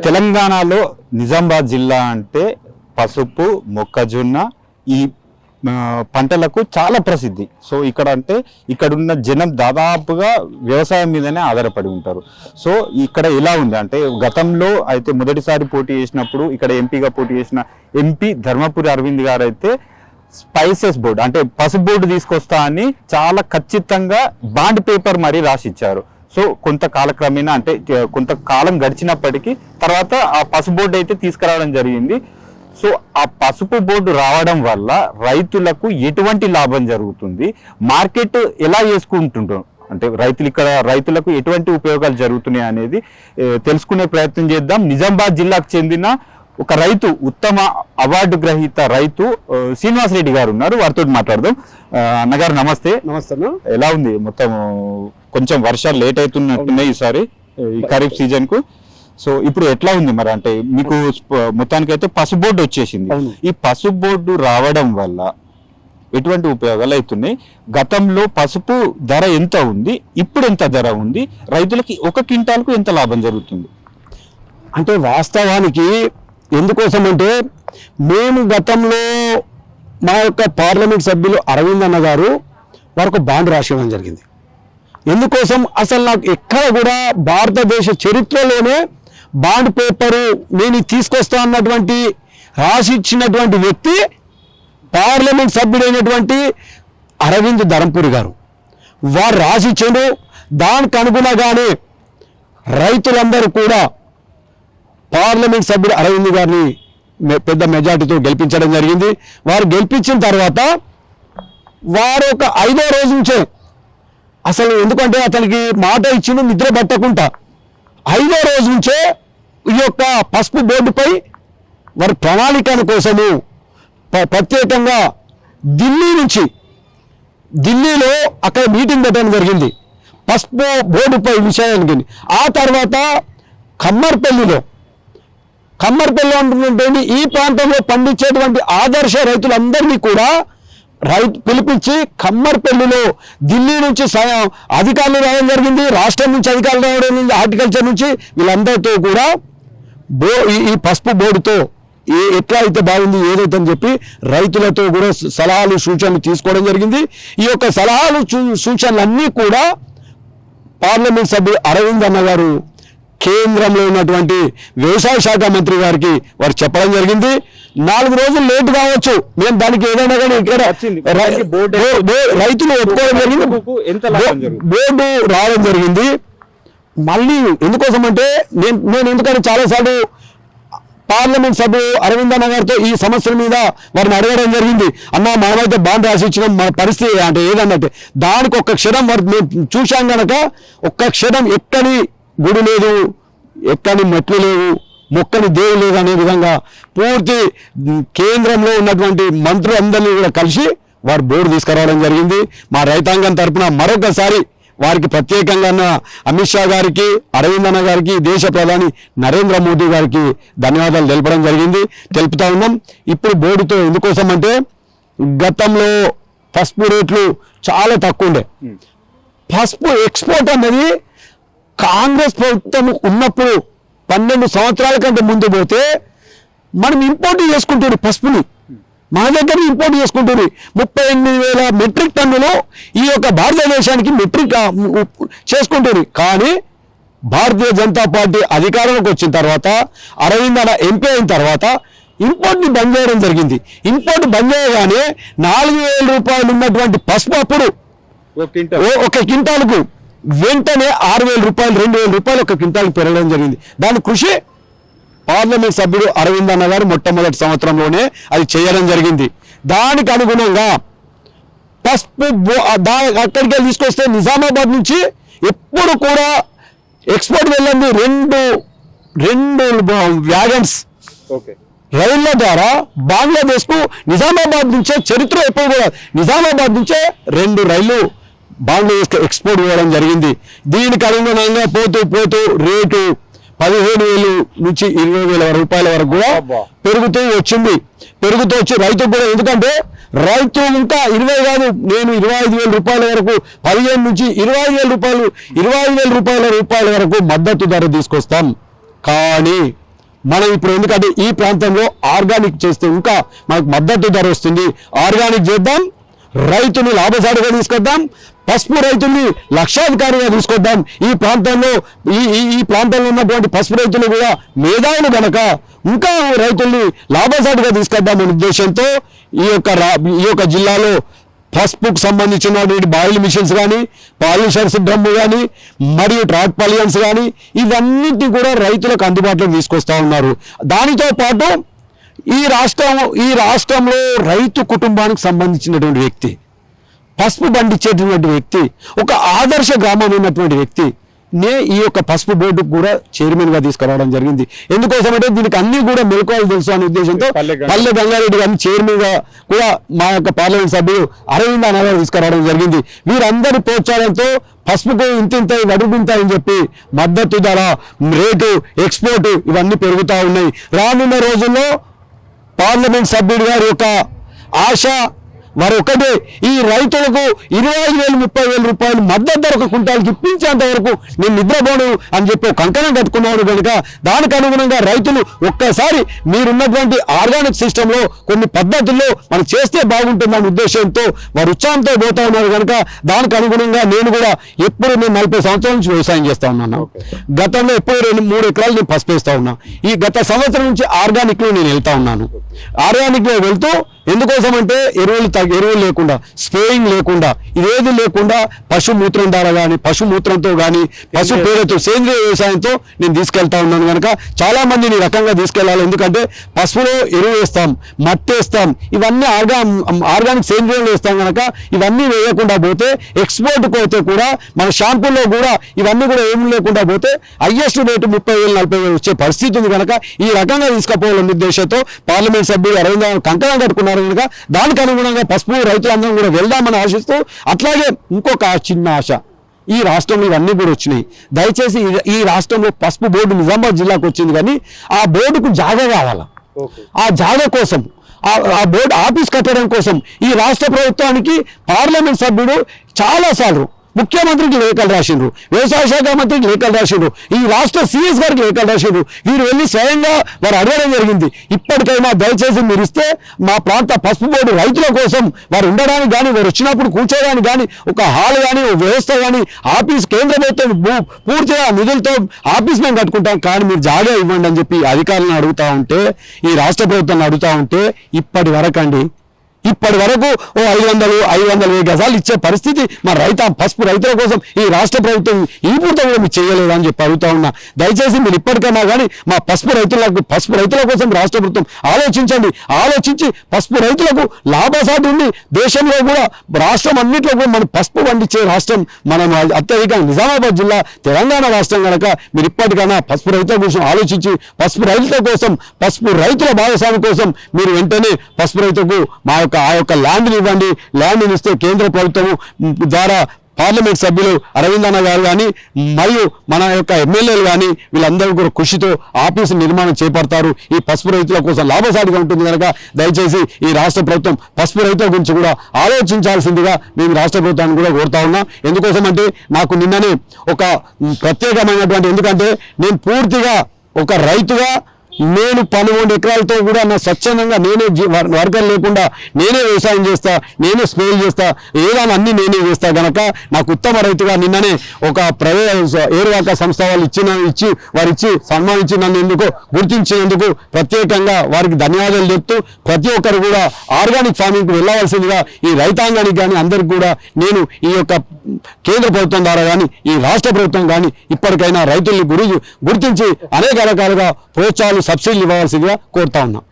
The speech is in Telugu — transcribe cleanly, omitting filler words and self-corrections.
తెలంగాణలో నిజామాబాద్ జిల్లా అంటే పసుపు, మొక్కజొన్న ఈ పంటలకు చాలా ప్రసిద్ధి. సో ఇక్కడున్న జనం దాదాపుగా వ్యవసాయం మీదనే ఆధారపడి ఉంటారు. సో ఇక్కడ ఎలా ఉంది అంటే గతంలో అయితే మొదటిసారి పోటీ చేసినప్పుడు ఇక్కడ ఎంపీగా పోటీ చేసిన ఎంపీ ధర్మపురి అరవింద్ గారు అయితే స్పైసెస్ బోర్డు అంటే పసుపు బోర్డు తీసుకొస్తా అని చాలా ఖచ్చితంగా బాండ్ పేపర్ మరీ రాసిచ్చారు. సో కొంతకాలక్రమేణా అంటే కొంతకాలం గడిచినప్పటికీ తర్వాత ఆ పసుపు బోర్డు అయితే తీసుకురావడం జరిగింది. సో ఆ పసుపు బోర్డు రావడం వల్ల రైతులకు ఎటువంటి లాభం జరుగుతుంది, మార్కెట్ ఎలా చేసుకుంటుంటాం అంటే రైతులకు ఎటువంటి ఉపయోగాలు జరుగుతున్నాయి అనేది తెలుసుకునే ప్రయత్నం చేద్దాం. నిజామాబాద్ జిల్లాకు చెందిన ఒక రైతు, ఉత్తమ అవార్డు గ్రహీత రైతు శ్రీనివాస్ రెడ్డి గారు ఉన్నారు, వారితో మాట్లాడదాం. అన్నగారు నమస్తే. నమస్తే. ఎలా ఉంది? మొత్తం కొంచెం వర్షాలు లేట్ అవుతున్నట్టున్నాయి ఈసారి ఈ ఖరీఫ్ సీజన్ కు. సో ఇప్పుడు ఎట్లా ఉంది మరి అంటే మీకు మొత్తానికైతే పసుపు బోర్డు వచ్చేసింది. ఈ పసుపు బోర్డు రావడం వల్ల ఎటువంటి ఉపయోగాలు అవుతున్నాయి? గతంలో పసుపు ధర ఎంత ఉంది, ఇప్పుడు ఎంత ధర ఉంది, రైతులకి ఒక క్వింటాల్కు ఎంత లాభం జరుగుతుంది? అంటే వాస్తవానికి ఎందుకోసం అంటే మేము గతంలో మా యొక్క పార్లమెంట్ సభ్యులు అరవింద్ అన్న గారు వారికి బాండ్ రాసివ్వడం జరిగింది. ఎందుకోసం అసలు నాకు ఎక్కడ కూడా భారతదేశ చరిత్రలోనే బాండ్ పేపరు నేను తీసుకొస్తా అన్నటువంటి రాసిచ్చినటువంటి వ్యక్తి పార్లమెంట్ సభ్యుడైనటువంటి అరవింద్ ధర్మపురి గారు. వారు రాసిచ్చారు. దానికి అనుగుణంగానే రైతులందరూ కూడా పార్లమెంట్ సభ్యుడు అరవింద్ గారిని పెద్ద మెజార్టీతో గెలిపించడం జరిగింది. వారు గెలిపించిన తర్వాత వారు ఒక 5వ రోజు నుంచే అసలు ఎందుకంటే అతనికి మాట ఇచ్చిన నిద్ర పట్టకుండా 5వ రోజు నుంచే ఈ యొక్క పసుపు బోర్డుపై వారి ప్రణాళికల కోసము ప్రత్యేకంగా ఢిల్లీలో అక్కడ మీటింగ్ పెట్టడం జరిగింది పసుపు బోర్డుపై విషయానికి. ఆ తర్వాత కమ్మర్పల్లిలో ఉన్నటువంటి ఈ ప్రాంతంలో పండించేటువంటి ఆదర్శ రైతులందరినీ కూడా పిలిపించి కమ్మర్పల్లిలో ఢిల్లీ నుంచి అధికారులు రావడం జరిగింది, రాష్ట్రం నుంచి అధికారులు రావడం జరిగింది, హార్టికల్చర్ నుంచి వీళ్ళందరితో కూడా ఈ పసుపు బోర్డుతో ఎట్లా అయితే బాగుంది ఏదైతే అని చెప్పి రైతులతో కూడా సలహాలు సూచనలు తీసుకోవడం జరిగింది. ఈ యొక్క సలహాలు సూచనలన్నీ కూడా పార్లమెంట్ సభ్యుడు అరవింద్ అన్న గారు కేంద్రంలో ఉన్నటువంటి వ్యవసాయ శాఖ మంత్రి గారికి వారు చెప్పడం జరిగింది. 4 రోజులు లేట్ కావచ్చు, మేము దానికి ఏదైనా కానీ ఇక్కడ రైతులు ఒప్పుకోవడం జరిగింది, బోర్డు రావడం జరిగింది. మళ్ళీ ఎందుకోసం అంటే నేను ఎందుకంటే చాలాసార్లు పార్లమెంట్ సభ్యుడు అరవింద్ అన్న గారితో ఈ సమస్యల మీద వారిని అడగడం జరిగింది. అన్న మనమైతే బాండ్ రాసి ఇచ్చినాం, మన పరిస్థితి అంటే ఏదన్నట్టే దానికి ఒక్క క్షణం వారు మేము చూశాం కనుక ఒక్క క్షణం ఎక్కడి గుడి లేదు, ఎక్కడి మెట్లు లేవు, మొక్కని దేవుడు లేదు అనే విధంగా పూర్తి కేంద్రంలో ఉన్నటువంటి మంత్రులందరినీ కూడా కలిసి వారు బోర్డు తీసుకురావడం జరిగింది. మా రైతాంగం తరఫున మరొకసారి వారికి ప్రత్యేకంగా అమిత్ షా గారికి, అరవింద్ అన్న గారికి, దేశ ప్రధాని నరేంద్ర మోదీ గారికి ధన్యవాదాలు తెలపడం జరిగింది, తెలుపుతా ఉన్నాం. ఇప్పుడు బోర్డుతో ఎందుకోసం అంటే గతంలో పసుపు రేట్లు చాలా తక్కువ ఉండే. పసుపు ఎక్స్పోర్ట్ అన్నది కాంగ్రెస్ ప్రభుత్వం ఉన్నప్పుడు 12 సంవత్సరాల కంటే ముందు పోతే మనం ఇంపోర్ట్ చేసుకుంటున్నాం పసుపుని, మన దగ్గర ఇంపోర్ట్ చేసుకుంటున్నాం. 38,000 మెట్రిక్ టన్నులు ఈ యొక్క భారతదేశానికి మెట్రిక్ చేసుకుంటున్నారు. కానీ భారతీయ జనతా పార్టీ అధికారంలోకి వచ్చిన తర్వాత అరవింద్ అన్న ఎంపీ అయిన తర్వాత ఇంపోర్ట్ని బంద్ చేయడం జరిగింది. ఇంపోర్ట్ బంద్ చేయగానే 4,000 రూపాయలు ఉన్నటువంటి పసుపు అప్పుడు ఒక క్వింటాల్కు వెంటనే 6,000 రూపాయలు, 2,000 రూపాయలు ఒక క్వింటాల్కి పెరగడం జరిగింది. దాని కృషి పార్లమెంట్ సభ్యుడు అరవింద్ అన్న గారు మొట్టమొదటి సంవత్సరంలోనే అది చేయడం జరిగింది. దానికి అనుగుణంగా పసుపు అక్కడికి వెళ్ళి తీసుకొస్తే నిజామాబాద్ నుంచి ఎప్పుడు కూడా ఎక్స్పోర్ట్ వెళ్ళింది రెండు వ్యాగన్స్ రైళ్ల ద్వారా బంగ్లాదేశ్కు నిజామాబాద్ నుంచే చరిత్ర ఎప్పుడు కూడా నిజామాబాద్ నుంచే 2 రైళ్లు బంగ్లాదేశ్కి ఎక్స్పోర్ట్ ఇవ్వడం జరిగింది. దీనికి అనుగుణంగా పోతూ రేటు 15,000 నుంచి 20,000 రూపాయల వరకు కూడా పెరుగుతూ వచ్చి రైతుకు కూడా, ఎందుకంటే రైతు ఇంకా 20 కాదు, నేను 25,000 రూపాయల వరకు 15 నుంచి 25,000 రూపాయల వరకు మద్దతు ధర తీసుకొస్తాం. కానీ మనం ఇప్పుడు ఎందుకంటే ఈ ప్రాంతంలో ఆర్గానిక్ చేస్తే ఇంకా మనకు మద్దతు ధర వస్తుంది. ఆర్గానిక్ చేద్దాం, రైతుని లాభసాటిగా తీసుకొద్దాం, పసుపు రైతుల్ని లక్షాధికారిగా తీసుకొద్దాం. ఈ ప్రాంతంలో ఈ ప్రాంతంలో ఉన్నటువంటి పసుపు రైతులు కూడా మేధావులు గనక ఇంకా రైతుల్ని లాభసాటిగా తీసుకొద్దామనే ఉద్దేశంతో ఈ యొక్క జిల్లాలో పసుపుకు సంబంధించినటువంటి బాయిల్ మిషన్స్ కానీ, పాలిషర్స్ డ్రమ్ము కానీ, మరియు ట్రాక్ పాలియన్స్ కానీ ఇవన్నిటిని కూడా రైతులకు అందుబాటులోకి తీసుకొస్తా ఉన్నారు. దానితో పాటు ఈ రాష్ట్రంలో రైతు కుటుంబానికి సంబంధించినటువంటి వ్యక్తి, పసుపు పండించేటువంటి వ్యక్తి, ఒక ఆదర్శ గ్రామమైనటువంటి వ్యక్తి ఈ యొక్క పసుపు బోర్డుకు కూడా చైర్మన్గా తీసుకురావడం జరిగింది. ఎందుకోసమంటే దీనికి అన్ని కూడా మెలకువలు తెలుసు అనే ఉద్దేశంతో పల్లె గంగారెడ్డి గారిని చైర్మన్గా కూడా మా యొక్క పార్లమెంట్ సభ్యులు అరవింద్ అన్న గారు తీసుకురావడం జరిగింది. వీరందరి ప్రోత్సాహంతో పసుపుకు ఇంత వడుగుంటాయని చెప్పి మద్దతు ధర, రేటు, ఎక్స్పోర్ట్ ఇవన్నీ పెరుగుతూ ఉన్నాయి. రానున్న రోజుల్లో పార్లమెంట్ సభ్యుడి గారి యొక్క ఆశ వారు ఒకటే, ఈ రైతులకు 25,000 30,000 రూపాయలు మద్దతు ధర ఒక క్వింటాల్కి ఇప్పించేంత వరకు నేను నిద్రపోను అని చెప్పి కంకణం కట్టుకున్నాడు కనుక దానికి అనుగుణంగా రైతులు ఒక్కసారి మీరున్నటువంటి ఆర్గానిక్ సిస్టంలో కొన్ని పద్ధతుల్లో మనం చేస్తే బాగుంటుందనే ఉద్దేశంతో వారు ఉత్సాహంతో పోతా ఉన్నారు కనుక దానికి అనుగుణంగా నేను కూడా ఎప్పుడు నేను 40 సంవత్సరాల నుంచి వ్యవసాయం చేస్తా ఉన్నాను. గతంలో ఎప్పుడు 2-3 ఎకరాలు నేను పసుపు వేస్తా ఉన్నా. ఈ గత సంవత్సరం నుంచి ఆర్గానిక్లో నేను వెళ్తా ఉన్నాను. ఆర్గానిక్లో వెళ్తూ ఎందుకోసం అంటే ఎరువులు లేకుండా, స్ప్రేయింగ్ లేకుండా, ఇదేది లేకుండా పశుమూత్రం ద్వారా కానీ, పశుమూత్రంతో కానీ, పశు పేరుతో సేంద్రియ వ్యవసాయంతో నేను తీసుకెళ్తా ఉన్నాను కనుక చాలా మందిని ఈ రకంగా తీసుకెళ్లాలి. ఎందుకంటే పశువులో ఎరువు వేస్తాం, మట్టి వేస్తాం, ఇవన్నీ ఆర్గానిక్ సేంద్రియంలో వేస్తాం కనుక ఇవన్నీ వేయకుండా పోతే ఎక్స్పోర్ట్ పోతే కూడా మన షాంపూల్లో కూడా ఇవన్నీ కూడా ఏమి లేకుండా పోతే హైయెస్ట్ రేటు 30,000-40,000 వచ్చే పరిస్థితి ఉంది కనుక ఈ రకంగా తీసుకుపోవాలనే ఉద్దేశంతో పార్లమెంట్ సభ్యులు అరవింద్ కంకణం కట్టుకున్నారు కనుక దానికి అనుగుణంగా పసుపు రైతులందరం కూడా వెళ్దామని ఆశిస్తూ, అట్లాగే ఇంకొక చిన్న ఆశ, ఈ రాష్ట్రంలో ఇవన్నీ కూడా వచ్చినాయి. దయచేసి ఈ రాష్ట్రంలో పసుపు బోర్డు నిజామాబాద్ జిల్లాకు వచ్చింది కానీ ఆ బోర్డుకు జాగా కావాలా, ఆ జాగా కోసం ఆ బోర్డు ఆఫీస్ కట్టడం కోసం ఈ రాష్ట్ర ప్రభుత్వానికి పార్లమెంట్ సభ్యుడు చాలాసార్లు ముఖ్యమంత్రికి లేఖలు రాసిండ్రు, వ్యవసాయ శాఖ మంత్రికి లేఖలు రాసిండ్రు, ఈ రాష్ట్ర సిఎస్ గారికి లేఖలు రాసిండ్రు. వీరు వెళ్ళి స్వయంగా వారు అడగడం జరిగింది. ఇప్పటికైనా దయచేసి మీరు ఇస్తే మా ప్రాంత పసుపు బోర్డు రైతుల కోసం వారు ఉండడానికి కానీ, వారు వచ్చినప్పుడు కూర్చోడానికి కానీ ఒక హాల్ కానీ, ఒక వ్యవస్థ కానీ, ఆఫీస్ కేంద్ర ప్రభుత్వం పూర్తిగా నిధులతో ఆఫీస్ మేము కట్టుకుంటాం కానీ మీరు జాగా ఇవ్వండి అని చెప్పి అధికారులను అడుగుతూ ఉంటే, ఈ రాష్ట్ర ప్రభుత్వాన్ని అడుగుతూ ఉంటే ఇప్పటి వరకు 500 గజాలు ఇచ్చే పరిస్థితి మా పసుపు రైతుల కోసం ఈ రాష్ట్ర ప్రభుత్వం ఈ పూర్తి కూడా మీరు చేయలేదని చెప్పి అడుగుతా ఉన్నా. దయచేసి మీరు ఇప్పటికైనా కానీ మా పసుపు రైతుల కోసం రాష్ట్ర ప్రభుత్వం ఆలోచించి పసుపు రైతులకు లాభసాటి ఉంది. దేశంలో కూడా రాష్ట్రం అన్నింటిలో కూడా మనం పసుపు పండించే రాష్ట్రం మనం అత్యధికంగా నిజామాబాద్ జిల్లా తెలంగాణ రాష్ట్రం కనుక మీరు ఇప్పటికైనా పసుపు రైతుల కోసం ఆలోచించి పసుపు రైతుల భాగస్వామి కోసం మీరు వెంటనే పసుపు రైతుకు ఆ యొక్క ల్యాండ్ని ఇవ్వండి. ల్యాండ్ని ఇస్తే కేంద్ర ప్రభుత్వం ద్వారా పార్లమెంట్ సభ్యులు అరవింద్ అన్న గారు కానీ మరియు మన యొక్క ఎమ్మెల్యేలు కానీ వీళ్ళందరూ కూడా కృషితో ఆఫీసు నిర్మాణం చేపడతారు. ఈ పసుపు రైతుల కోసం లాభసాటిగా ఉంటుంది కనుక దయచేసి ఈ రాష్ట్ర ప్రభుత్వం పసుపు రైతుల గురించి కూడా ఆలోచించాల్సిందిగా మేము రాష్ట్ర ప్రభుత్వాన్ని కూడా కోరుతా ఉన్నాం. ఎందుకోసం అంటే నాకు నిన్ననే ఒక ప్రత్యేకమైనటువంటి, ఎందుకంటే నేను పూర్తిగా ఒక రైతుగా నేను 12 ఎకరాలతో కూడా నా స్వచ్ఛందంగా నేనే వర్కర్ లేకుండా నేనే వ్యవసాయం చేస్తా, నేనే స్ప్రేలు చేస్తా, ఏదైనా అన్ని నేనే చేస్తా కనుక నాకు ఉత్తమ రైతుగా నిన్ననే ఒక ఏరువాక సంస్థ వాళ్ళు ఇచ్చి సన్మానించి నన్ను గుర్తించినందుకు ప్రత్యేకంగా వారికి ధన్యవాదాలు చెప్తూ ప్రతి ఒక్కరు కూడా ఆర్గానిక్ ఫార్మింగ్కి వెళ్ళవలసిందిగా ఈ రైతాంగానికి కానీ అందరికి కూడా నేను ఈ యొక్క కేంద్ర ప్రభుత్వం ద్వారా కానీ ఈ రాష్ట్ర ప్రభుత్వం కానీ ఇప్పటికైనా రైతుల్ని గుర్తించి అనేక రకాలుగా ప్రోత్సాహాలు, సబ్సిడీలు ఇవ్వాల్సిందిగా కోరుతా ఉన్నాం.